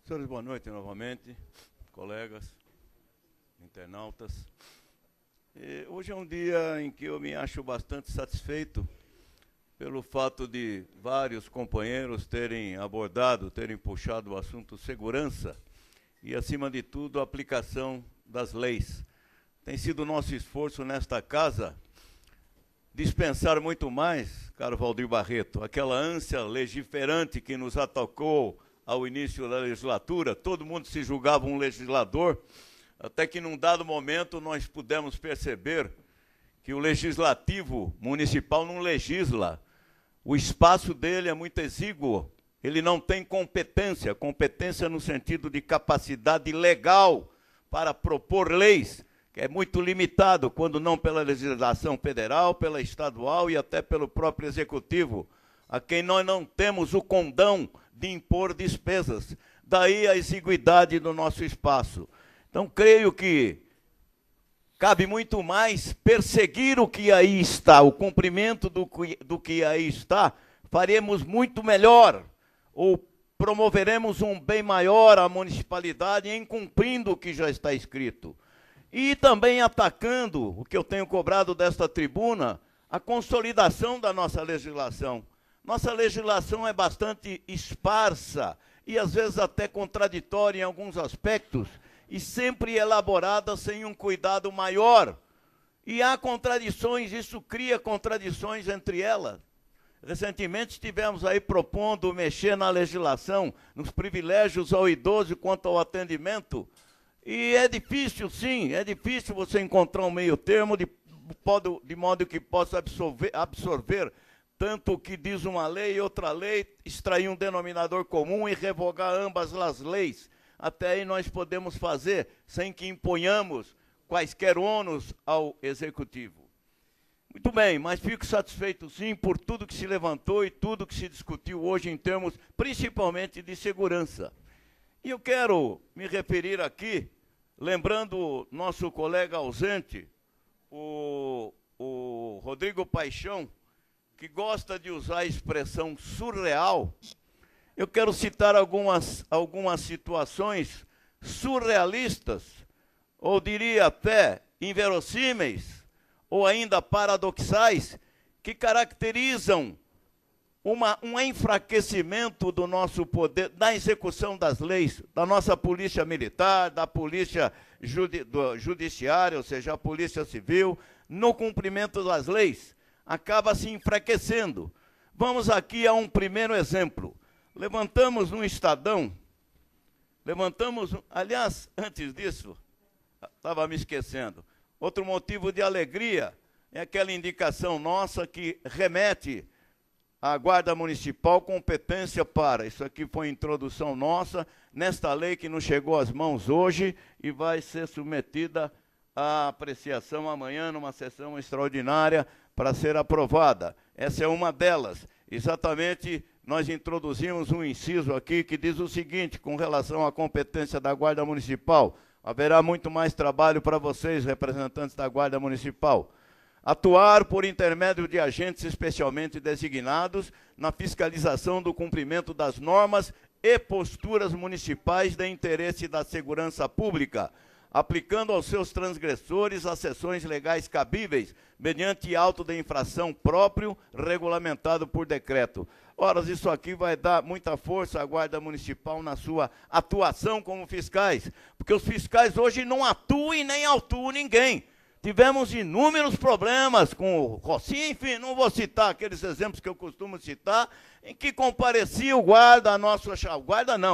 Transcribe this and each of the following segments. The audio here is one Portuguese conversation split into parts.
Senhores, boa noite novamente, colegas, internautas. Hoje é um dia em que eu me acho bastante satisfeito pelo fato de vários companheiros terem abordado, terem puxado o assunto segurança e, acima de tudo, a aplicação das leis. Tem sido nosso esforço nesta casa dispensar muito mais, caro Valdir Barreto, aquela ânsia legiferante que nos atacou ao início da legislatura. Todo mundo se julgava um legislador, até que num dado momento nós pudemos perceber que o legislativo municipal não legisla. O espaço dele é muito exíguo, ele não tem competência no sentido de capacidade legal para propor leis, que é muito limitado, quando não pela legislação federal, pela estadual e até pelo próprio executivo, a quem nós não temos o condão de impor despesas. Daí a exiguidade do nosso espaço. Então, creio que cabe muito mais perseguir o que aí está, o cumprimento do que aí está, faremos muito melhor, ou promoveremos um bem maior à municipalidade em cumprindo o que já está escrito. E também atacando, o que eu tenho cobrado desta tribuna, a consolidação da nossa legislação. Nossa legislação é bastante esparsa e às vezes até contraditória em alguns aspectos e sempre elaborada sem um cuidado maior. E há contradições, isso cria contradições entre elas. Recentemente estivemos aí propondo mexer na legislação, nos privilégios ao idoso quanto ao atendimento. E é difícil, sim, é difícil você encontrar um meio termo de modo que possa absorver tanto o que diz uma lei e outra lei, extrair um denominador comum e revogar ambas as leis. Até aí nós podemos fazer sem que imponhamos quaisquer ônus ao Executivo. Muito bem, mas fico satisfeito sim por tudo que se levantou e tudo que se discutiu hoje em termos principalmente de segurança. E eu quero me referir aqui, lembrando nosso colega ausente, o Rodrigo Paixão, que gosta de usar a expressão surreal. Eu quero citar algumas situações surrealistas, ou diria até inverossímeis, ou ainda paradoxais, que caracterizam um enfraquecimento do nosso poder, da execução das leis, da nossa polícia militar, da polícia judiciária, ou seja, a polícia civil, no cumprimento das leis, acaba se enfraquecendo. Vamos aqui a um primeiro exemplo. Levantamos no Estadão, aliás, antes disso, estava me esquecendo, outro motivo de alegria é aquela indicação nossa que remete à Guarda Municipal competência para, isso aqui foi introdução nossa, nesta lei que nos chegou às mãos hoje e vai ser submetida à apreciação amanhã numa sessão extraordinária para ser aprovada. Essa é uma delas. Exatamente, nós introduzimos um inciso aqui que diz o seguinte, com relação à competência da Guarda Municipal. Haverá muito mais trabalho para vocês, representantes da Guarda Municipal. Atuar por intermédio de agentes especialmente designados na fiscalização do cumprimento das normas e posturas municipais de interesse da segurança pública, aplicando aos seus transgressores as sanções legais cabíveis, mediante auto de infração próprio, regulamentado por decreto. Ora, isso aqui vai dar muita força à Guarda Municipal na sua atuação como fiscais, porque os fiscais hoje não atuam e nem autuam ninguém. Tivemos inúmeros problemas com o Rocinha, enfim, não vou citar aqueles exemplos que eu costumo citar, em que comparecia o guarda,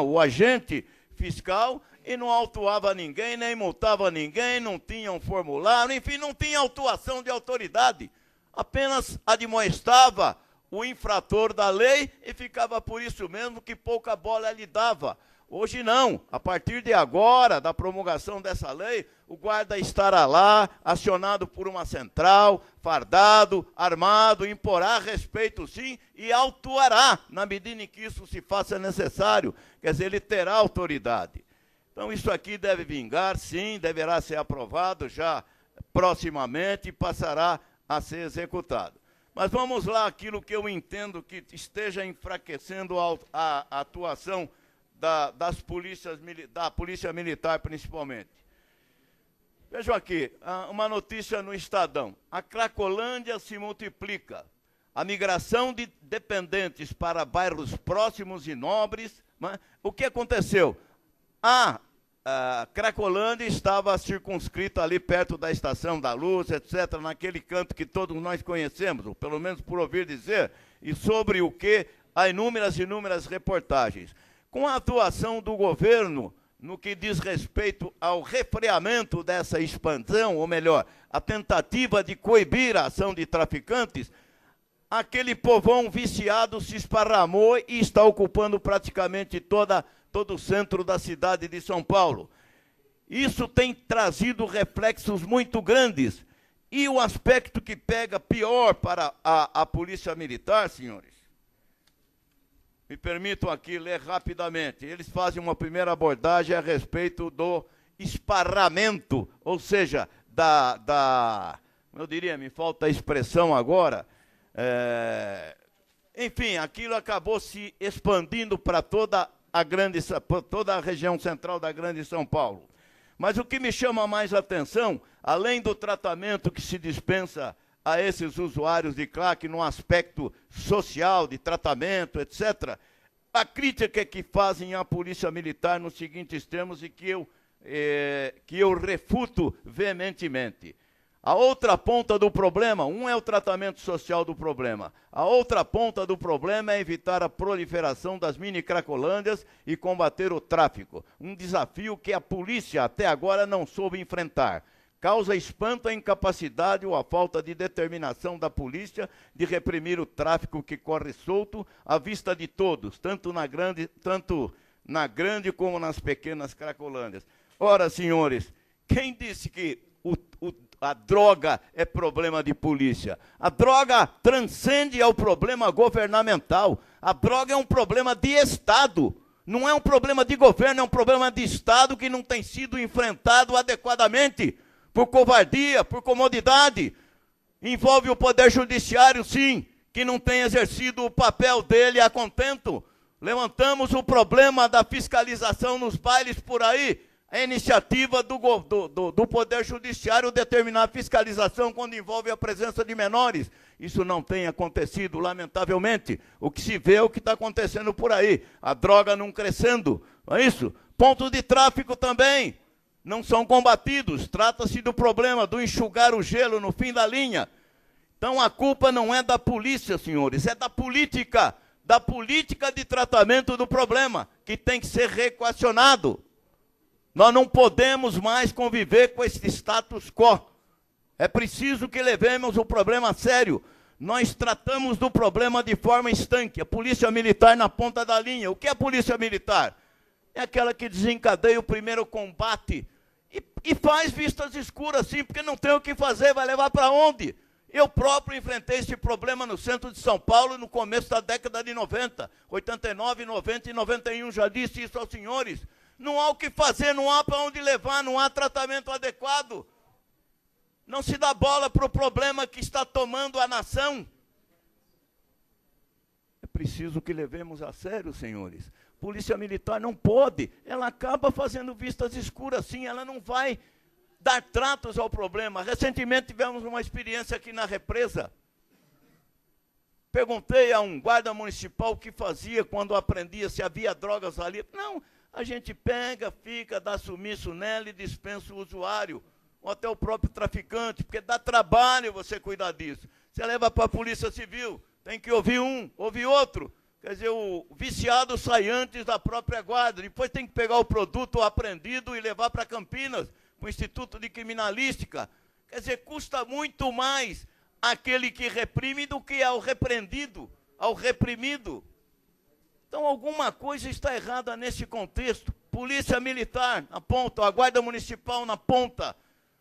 o agente fiscal, e não autuava ninguém, nem multava ninguém, não tinha um formulário, enfim, não tinha autuação de autoridade. Apenas admoestava o infrator da lei e ficava por isso mesmo que pouca bola lhe dava. Hoje não, a partir de agora, da promulgação dessa lei, o guarda estará lá, acionado por uma central, fardado, armado, imporá respeito sim e autuará, na medida em que isso se faça necessário, quer dizer, ele terá autoridade. Então isso aqui deve vingar, sim, deverá ser aprovado já proximamente e passará a ser executado. Mas vamos lá, aquilo que eu entendo que esteja enfraquecendo a atuação da Polícia Militar, principalmente. Vejam aqui, uma notícia no Estadão. A Cracolândia se multiplica. A migração de dependentes para bairros próximos e nobres. Né? O que aconteceu? A Cracolândia estava circunscrita ali perto da Estação da Luz, etc., naquele canto que todos nós conhecemos, ou pelo menos por ouvir dizer, e sobre o que há inúmeras reportagens. Com a atuação do governo no que diz respeito ao refreamento dessa expansão, ou melhor, a tentativa de coibir a ação de traficantes, aquele povão viciado se esparramou e está ocupando praticamente todo o centro da cidade de São Paulo. Isso tem trazido reflexos muito grandes. E o aspecto que pega pior para a Polícia Militar, senhores, me permitam aqui ler rapidamente. Eles fazem uma primeira abordagem a respeito do esparramento, ou seja, eu diria, me falta a expressão agora, enfim, aquilo acabou se expandindo para toda a região central da Grande São Paulo. Mas o que me chama mais atenção, além do tratamento que se dispensa a esses usuários de crack no aspecto social, de tratamento, etc., a crítica que fazem à Polícia Militar nos seguintes termos e que eu refuto veementemente. A outra ponta do problema, um é o tratamento social do problema. A outra ponta do problema é evitar a proliferação das mini-cracolândias e combater o tráfico. Um desafio que a polícia até agora não soube enfrentar. Causa espanto a incapacidade ou a falta de determinação da polícia de reprimir o tráfico que corre solto à vista de todos, tanto na grande como nas pequenas cracolândias. Ora, senhores, quem disse que a droga é problema de polícia? A droga transcende ao problema governamental. A droga é um problema de Estado. Não é um problema de governo, é um problema de Estado que não tem sido enfrentado adequadamente. Por covardia, por comodidade. Envolve o Poder Judiciário, sim, que não tem exercido o papel dele a contento. Levantamos o problema da fiscalização nos bailes por aí. A iniciativa do Poder Judiciário determinar a fiscalização quando envolve a presença de menores. Isso não tem acontecido, lamentavelmente. O que se vê é o que está acontecendo por aí. A droga não crescendo, não é isso? Pontos de tráfico também não são combatidos. Trata-se do problema do enxugar o gelo no fim da linha. Então a culpa não é da polícia, senhores, é da política de tratamento do problema, que tem que ser reequacionado. Nós não podemos mais conviver com esse status quo. É preciso que levemos o problema a sério. Nós tratamos do problema de forma estanque. A Polícia Militar na ponta da linha. O que é a Polícia Militar? É aquela que desencadeia o primeiro combate e faz vistas escuras, sim, porque não tem o que fazer, vai levar para onde? Eu próprio enfrentei esse problema no centro de São Paulo no começo da década de 90, 89, 90 e 91, já disse isso aos senhores. Não há o que fazer, não há para onde levar, não há tratamento adequado. Não se dá bola para o problema que está tomando a nação. É preciso que levemos a sério, senhores. Polícia Militar não pode, ela acaba fazendo vistas escuras, sim, ela não vai dar tratos ao problema. Recentemente tivemos uma experiência aqui na Represa. Perguntei a um guarda municipal o que fazia quando aprendia se havia drogas ali. Não, a gente pega, fica, dá sumiço nela e dispensa o usuário, ou até o próprio traficante, porque dá trabalho você cuidar disso. Você leva para a Polícia Civil, tem que ouvir um, ouvir outro. Quer dizer, o viciado sai antes da própria guarda, depois tem que pegar o produto apreendido e levar para Campinas, para o Instituto de Criminalística. Quer dizer, custa muito mais aquele que reprime do que ao repreendido, ao reprimido. Então, alguma coisa está errada nesse contexto. Polícia Militar na ponta, a Guarda Municipal na ponta.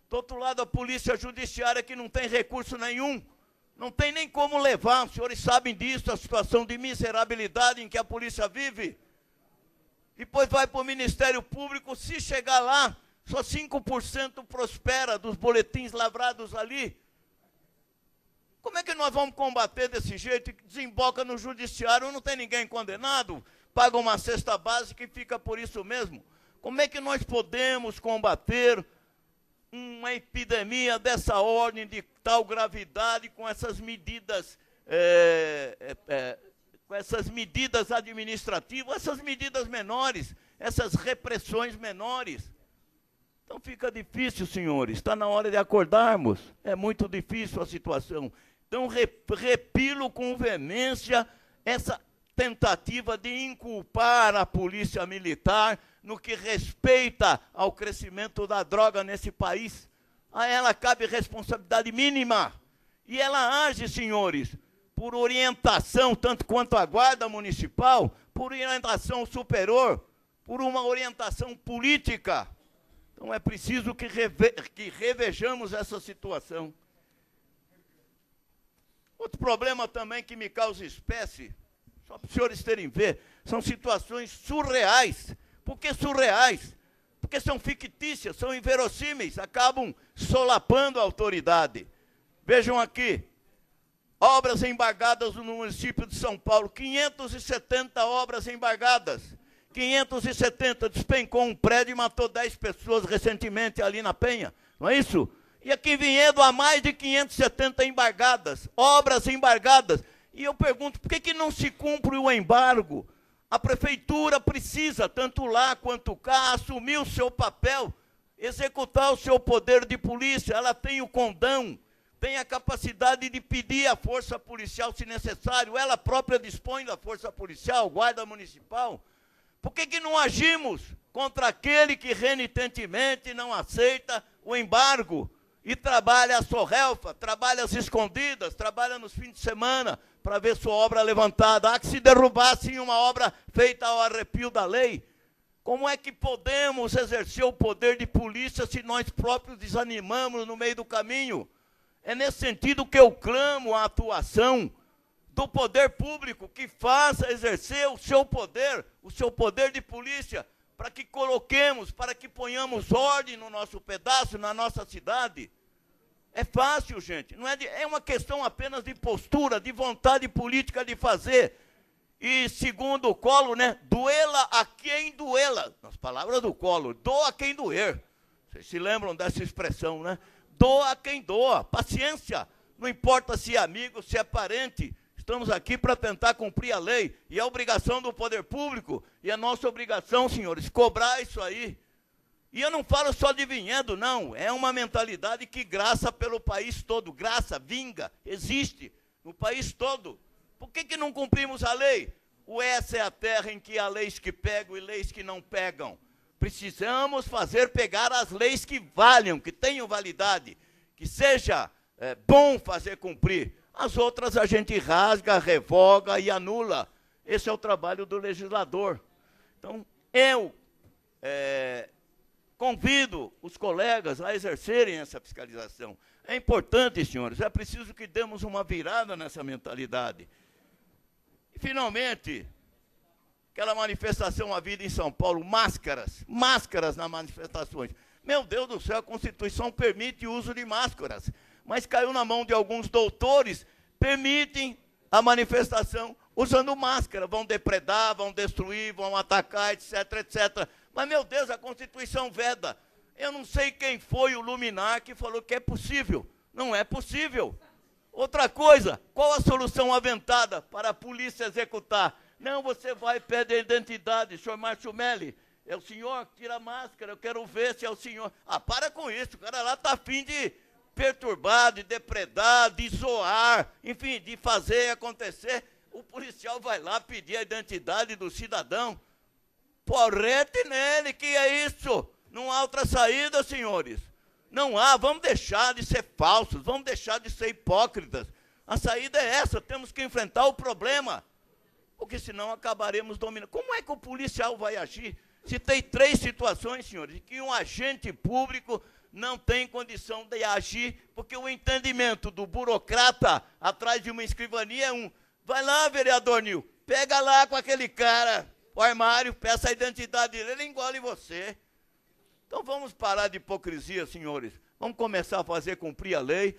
Do outro lado, a Polícia Judiciária que não tem recurso nenhum. Não tem nem como levar, os senhores sabem disso, a situação de miserabilidade em que a polícia vive. Depois vai para o Ministério Público, se chegar lá, só 5% prospera dos boletins lavrados ali. Como é que nós vamos combater desse jeito? Desemboca no judiciário, não tem ninguém condenado. paga uma cesta básica e fica por isso mesmo. Como é que nós podemos combater uma epidemia dessa ordem, de tal gravidade, com essas medidas, administrativas, essas medidas menores, essas repressões menores? Então fica difícil, senhores, está na hora de acordarmos, é muito difícil a situação. Então repilo com veemência essa tentativa de inculpar a polícia militar no que respeita ao crescimento da droga nesse país. A ela cabe responsabilidade mínima. E ela age, senhores, por orientação, tanto quanto a Guarda Municipal, por orientação superior, por uma orientação política. Então é preciso que revejamos essa situação. Outro problema também que me causa espécie, só para os senhores terem ver, são situações surreais. Por que surreais? Porque são fictícias, são inverossímeis, acabam solapando a autoridade. Vejam aqui, obras embargadas no município de São Paulo, 570 obras embargadas. 570, despencou um prédio e matou 10 pessoas recentemente ali na Penha, não é isso? E aqui em Vinhedo há mais de 570 embargadas, obras embargadas. E eu pergunto, por que não se cumpre o embargo? A prefeitura precisa, tanto lá quanto cá, assumir o seu papel, executar o seu poder de polícia. Ela tem o condão, tem a capacidade de pedir a força policial se necessário. Ela própria dispõe da força policial, guarda municipal. Por que não agimos contra aquele que renitentemente não aceita o embargo e trabalha a sorrelfa, trabalha às escondidas, trabalha nos fins de semana para ver sua obra levantada? Há que se derrubar, sim, uma obra feita ao arrepio da lei. Como é que podemos exercer o poder de polícia se nós próprios desanimamos no meio do caminho? É nesse sentido que eu clamo a atuação do poder público, que faça exercer o seu poder de polícia, para que coloquemos, para que ponhamos ordem no nosso pedaço, na nossa cidade. É fácil, gente, não é, é uma questão apenas de postura, de vontade política de fazer. E segundo o Collor, né, doela a quem doela, nas palavras do Collor, doa a quem doer. Vocês se lembram dessa expressão, né? Doa a quem doa, paciência, não importa se é amigo, se é parente. Estamos aqui para tentar cumprir a lei, e é obrigação do poder público, e é nossa obrigação, senhores, cobrar isso aí. E eu não falo só de Vinhedo, não, é uma mentalidade que graça pelo país todo, graça, vinga, existe no país todo. Por que não cumprimos a lei? Essa é a terra em que há leis que pegam e leis que não pegam. Precisamos fazer pegar as leis que valham, que tenham validade, que seja bom fazer cumprir. As outras a gente rasga, revoga e anula. Esse é o trabalho do legislador. Então, eu convido os colegas a exercerem essa fiscalização. É importante, senhores, é preciso que demos uma virada nessa mentalidade. E, finalmente, aquela manifestação havida em São Paulo, máscaras nas manifestações. Meu Deus do céu, a Constituição permite o uso de máscaras, mas caiu na mão de alguns doutores, permitem a manifestação usando máscara, vão depredar, vão destruir, vão atacar, etc, etc. Mas, meu Deus, a Constituição veda. Eu não sei quem foi o luminar que falou que é possível. Não é possível. Outra coisa, qual a solução aventada para a polícia executar? Não, você vai e pede a identidade, senhor Márcio Melli. É o senhor que tira a máscara, eu quero ver se é o senhor. Ah, para com isso, o cara lá está a fim de perturbar, de depredar, de zoar, enfim, de fazer acontecer. O policial vai lá pedir a identidade do cidadão. Porrete nele, que é isso? Não há outra saída, senhores. Não há, vamos deixar de ser falsos, vamos deixar de ser hipócritas. A saída é essa, temos que enfrentar o problema, porque senão acabaremos dominando. Como é que o policial vai agir? Se tem 3 situações, senhores, em que um agente público não tem condição de agir, porque o entendimento do burocrata atrás de uma escrivania é vai lá, vereador Nil, pega lá com aquele cara, o armário, peça a identidade dele, ele engole você. Então vamos parar de hipocrisia, senhores. Vamos começar a fazer cumprir a lei.